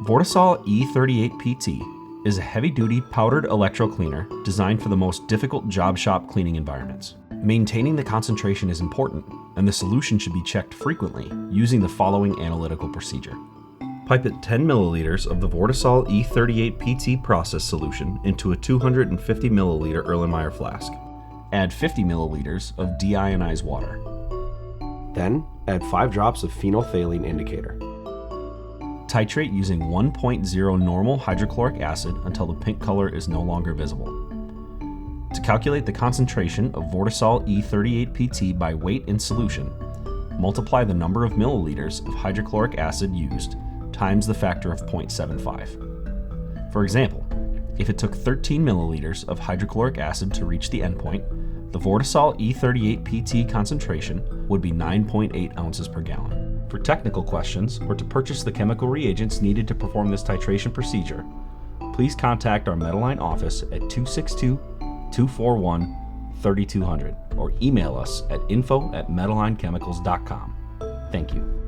VORTESOL E-38-PT is a heavy-duty powdered electro cleaner designed for the most difficult job shop cleaning environments. Maintaining the concentration is important, and the solution should be checked frequently using the following analytical procedure. Pipette 10 milliliters of the VORTESOL E-38-PT process solution into a 250 milliliter Erlenmeyer flask. Add 50 milliliters of deionized water. Then, add 5 drops of phenolphthalein indicator. Titrate using 1.0 normal hydrochloric acid until the pink color is no longer visible. To calculate the concentration of VORTESOL E-38-PT by weight in solution, multiply the number of milliliters of hydrochloric acid used times the factor of 0.75. For example, if it took 13 milliliters of hydrochloric acid to reach the endpoint, the VORTESOL E-38-PT concentration would be 9.8 ounces per gallon. For technical questions or to purchase the chemical reagents needed to perform this titration procedure, please contact our Metalline office at 262-241-3200 or email us at info@metallinechemicals.com. Thank you.